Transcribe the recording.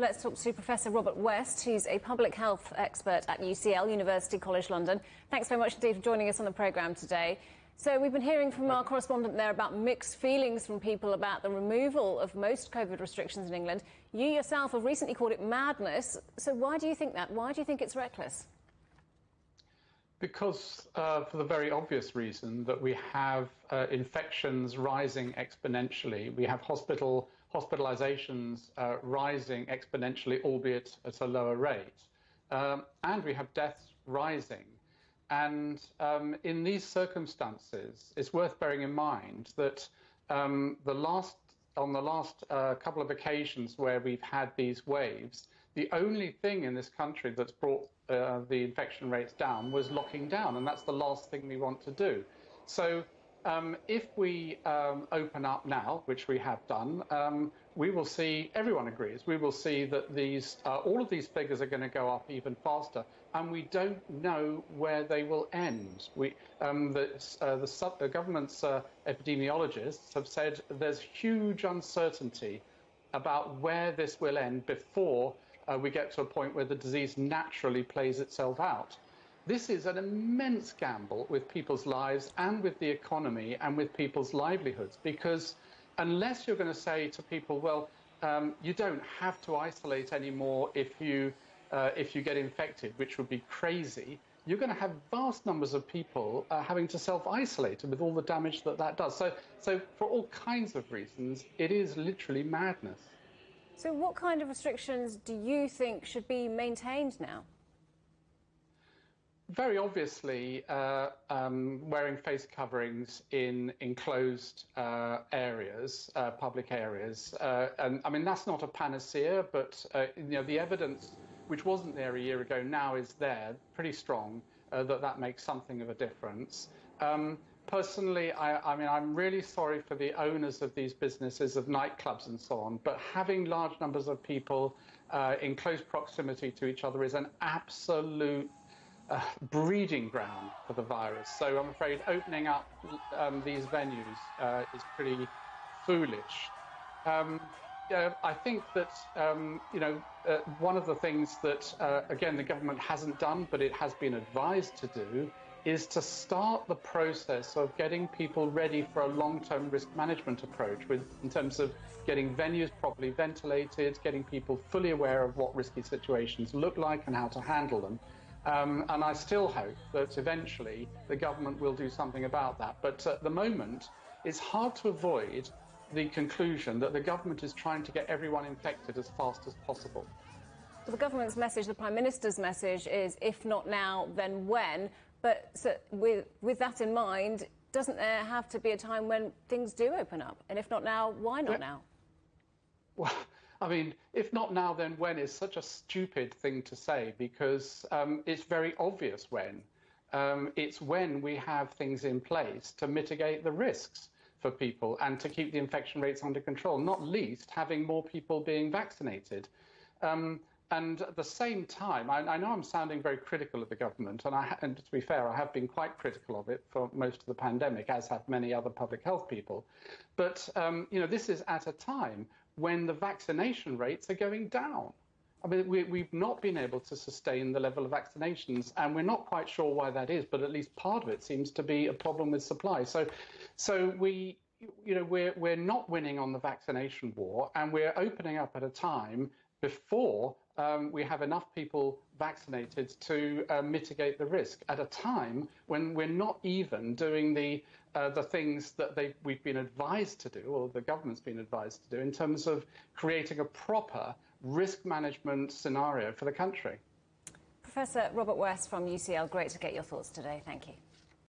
Let's talk to Professor Robert West, who's a public health expert at UCL, University College London. Thanks very much indeed for joining us on the programme today. So we've been hearing from our correspondent there about mixed feelings from people about the removal of most COVID restrictions in England. You yourself have recently called it madness. So why do you think that? Why do you think it's reckless? Because for the very obvious reason that we have infections rising exponentially. We have hospitalizations rising exponentially, albeit at a lower rate. And we have deaths rising. And in these circumstances, it's worth bearing in mind that on the last couple of occasions where we've had these waves, the only thing in this country that's brought the infection rates down was locking down, and that's the last thing we want to do. So if we open up now, which we have done, we will see, everyone agrees, we will see that all of these figures are going to go up even faster, and we don't know where they will end. The government's epidemiologists have said there's huge uncertainty about where this will end before we get to a point where the disease naturally plays itself out. This is an immense gamble with people's lives and with the economy and with people's livelihoods, because unless you're going to say to people, well, you don't have to isolate anymore if you get infected, which would be crazy, you're going to have vast numbers of people having to self-isolate with all the damage that does. So for all kinds of reasons, it is literally madness. So what kind of restrictions do you think should be maintained now? Very obviously, wearing face coverings in enclosed areas, public areas. And I mean, that's not a panacea, but the evidence, which wasn't there a year ago, now is there, pretty strong, that makes something of a difference. Personally, I mean, I'm really sorry for the owners of these businesses, of nightclubs and so on, but having large numbers of people in close proximity to each other is an absolute breeding ground for the virus. So I'm afraid opening up these venues is pretty foolish. I think that one of the things that again the government hasn't done, but it has been advised to do, is to start the process of getting people ready for a long-term risk management approach in terms of getting venues properly ventilated, getting people fully aware of what risky situations look like and how to handle them. And I still hope that eventually the government will do something about that. But at the moment, it's hard to avoid the conclusion that the government is trying to get everyone infected as fast as possible. Well, the government's message, the Prime Minister's message, is if not now, then when? But so with that in mind, doesn't there have to be a time when things do open up? And if not now, why not now? Well, I mean, if not now, then when is such a stupid thing to say, because it's very obvious when. It's when we have things in place to mitigate the risks for people and to keep the infection rates under control, not least having more people being vaccinated. And at the same time, I know I'm sounding very critical of the government, and to be fair, I have been quite critical of it for most of the pandemic, as have many other public health people. But, this is at a time when the vaccination rates are going down. I mean, we've not been able to sustain the level of vaccinations, and we're not quite sure why that is, but at least part of it seems to be a problem with supply. So we're not winning on the vaccination war, and we're opening up at a time before we have enough people vaccinated to mitigate the risk, at a time when we're not even doing the things that we've been advised to do, or the government's been advised to do, in terms of creating a proper risk management scenario for the country. Professor Robert West from UCL, great to get your thoughts today. Thank you.